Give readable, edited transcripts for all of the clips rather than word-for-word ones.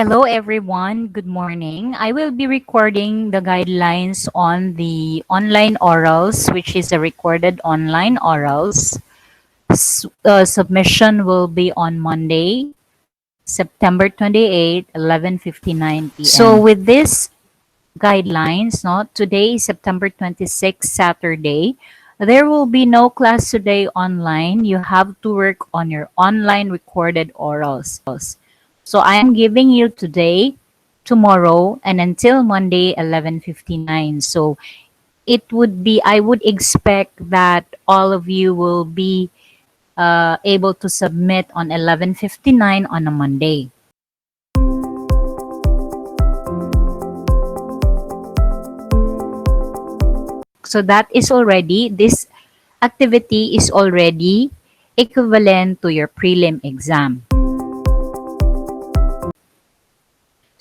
Hello, everyone. Good morning. I will be recording the guidelines on the online orals, which is a recorded online orals. Submission will be on Monday, September 28, 11:59 p.m. So with this guidelines, no, today is September 26, Saturday. There will be no class today online. You have to work on your online recorded orals. So I am giving you today, tomorrow, and until Monday, 11:59. So I would expect that all of you will be able to submit on 11:59 on a Monday. So this activity is already equivalent to your prelim exam.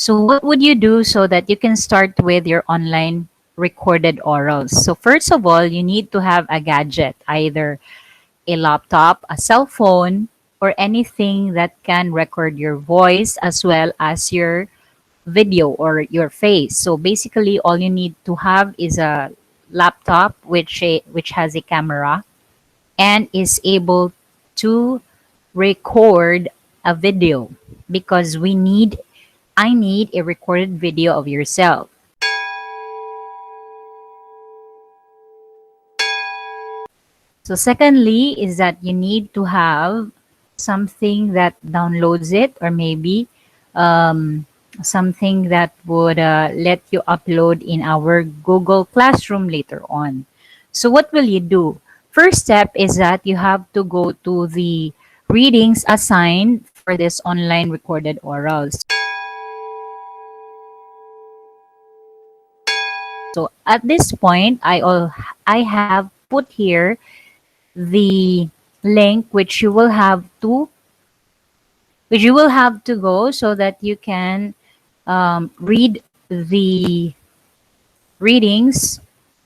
So what would you do so that you can start with your online recorded orals? So first of all, you need to have a gadget, either a laptop, a cell phone, or anything that can record your voice as well as your video or your face. So basically, all you need to have is a laptop which has a camera and is able to record a video because I need a recorded video of yourself. So secondly is that you need to have something that downloads it, or maybe um, something that would let you upload in our Google Classroom later on. So what will you do? First step is that you have to go to the readings assigned for this online recorded orals. So at this point, I have put here the link which you will have to go so that you can read the readings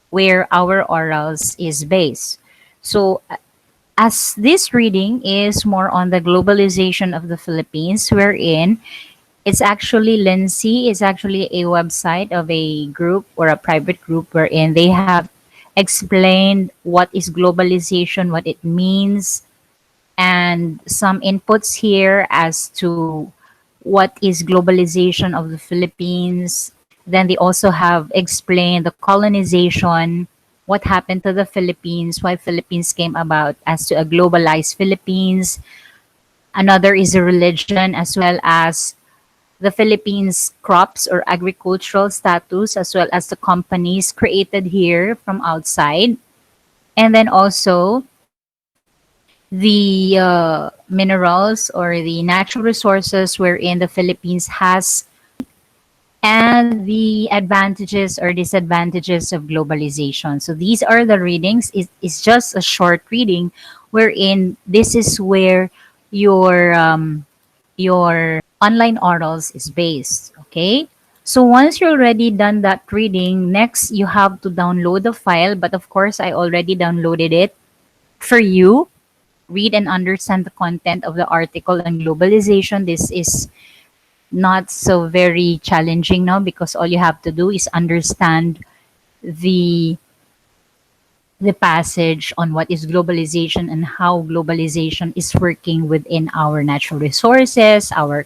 where our orals is based. So as this reading is more on the globalization of the Philippines, wherein it's actually Lindsay is actually a website of a group or a private group wherein they have explained what is globalization, what it means, and some inputs here as to what is globalization of the Philippines. Then they also have explained the colonization, what happened to the Philippines, why Philippines came about as to a globalized Philippines. Another is a religion as well as the Philippines crops or agricultural status as well as the companies created here from outside. And then also the minerals or the natural resources wherein the Philippines has, and the advantages or disadvantages of globalization. So these are the readings. It's just a short reading wherein this is where your online orals is based. Okay. So once you're already done that reading, next you have to download the file. But of course, I already downloaded it for you. Read and understand the content of the article on globalization. This is not so very challenging now because all you have to do is understand the the passage on what is globalization and how globalization is working within our natural resources, our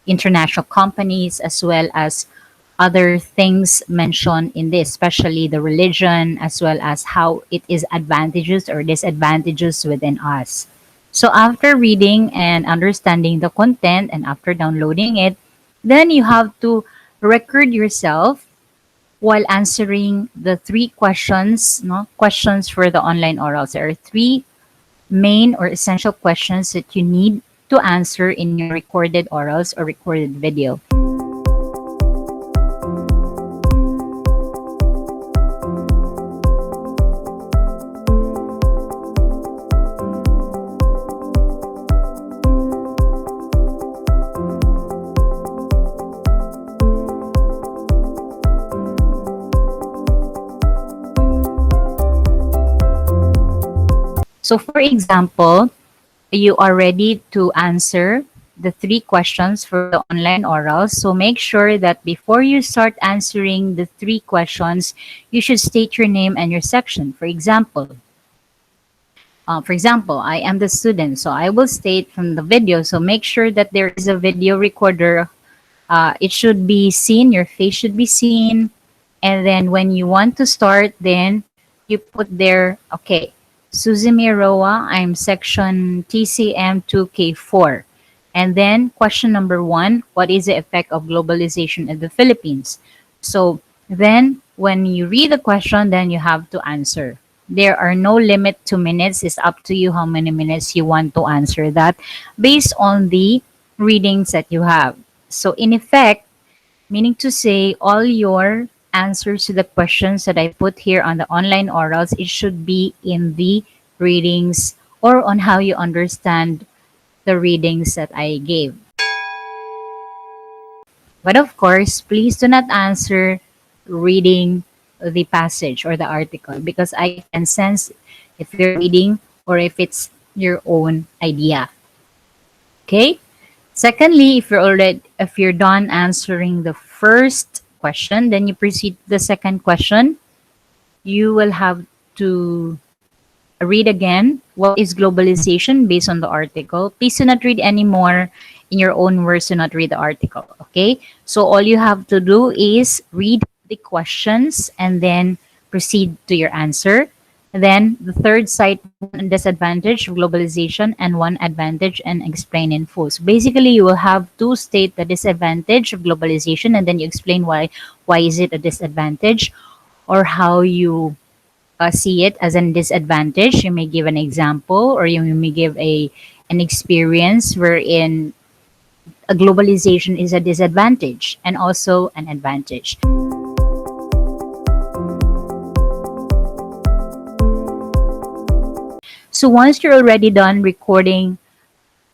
international companies, as well as other things mentioned in this, especially the religion, as well as how it is advantages or disadvantages within us. So after reading and understanding the content and after downloading it, then you have to record yourself while answering the three questions, no questions for the online orals. There are three main or essential questions that you need to answer in your recorded orals or recorded video. So for example, you are ready to answer the three questions for the online orals. So make sure that before you start answering the three questions, you should state your name and your section. For example, I am the student, so I will state from the video. So make sure that there is a video recorder. It should be seen, your face should be seen. And then when you want to start, then you put there, okay, Suzumi Roa, I'm section TCM 2K4. And then question number one, what is the effect of globalization in the Philippines? So then when you read the question, then you have to answer. There are no limit to minutes. It's up to you how many minutes you want to answer that based on the readings that you have. So in effect, meaning to say all your answers to the questions that I put here on the online orals, it should be in the readings or on how you understand the readings that I gave. But of course, please do not answer reading the passage or the article because I can sense if you're reading or if it's your own idea. Okay? Secondly, if you're done answering the first question, then you proceed to the second question. You will have to read again what is globalization based on the article. Please do not read anymore in your own words. Do not read the article. Okay? So all you have to do is read the questions and then proceed to your answer. Then the third cite one disadvantage of globalization and one advantage and explain in full. So basically you will have to state the disadvantage of globalization and then you explain why is it a disadvantage or how you see it as a disadvantage. You may give an example or you may give an experience wherein a globalization is a disadvantage and also an advantage. So once you're already done recording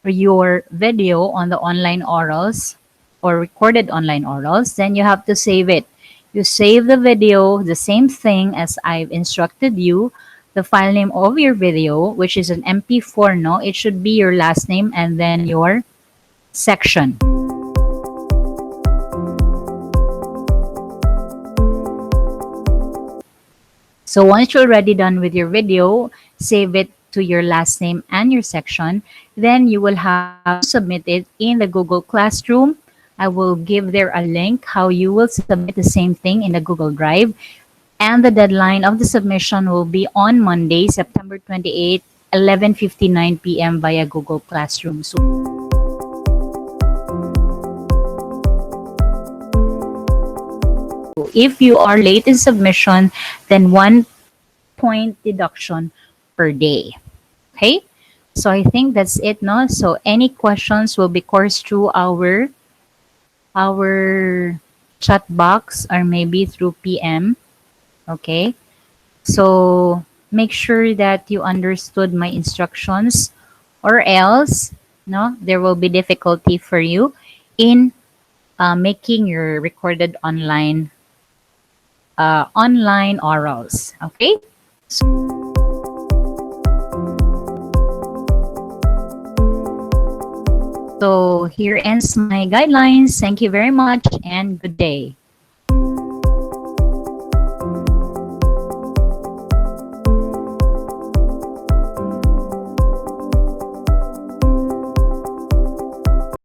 your video on the online orals or recorded online orals, then you have to save it. You save the video, the same thing as I've instructed you, the file name of your video, which is an MP4, no? It should be your last name and then your section. So once you're already done with your video, save it to your last name and your section. Then you will have to submit it in the Google Classroom. I will give there a link how you will submit the same thing in the Google Drive. And the deadline of the submission will be on Monday, September 28, 11:59 p.m. via Google Classroom. So if you are late in submission, then 1 point deduction per day. Okay? So I think that's it, no? So any questions will be coursed through our chat box or maybe through PM. Okay? So make sure that you understood my instructions or else no there will be difficulty for you in making your recorded online orals. Okay? So here ends my guidelines. Thank you very much and good day.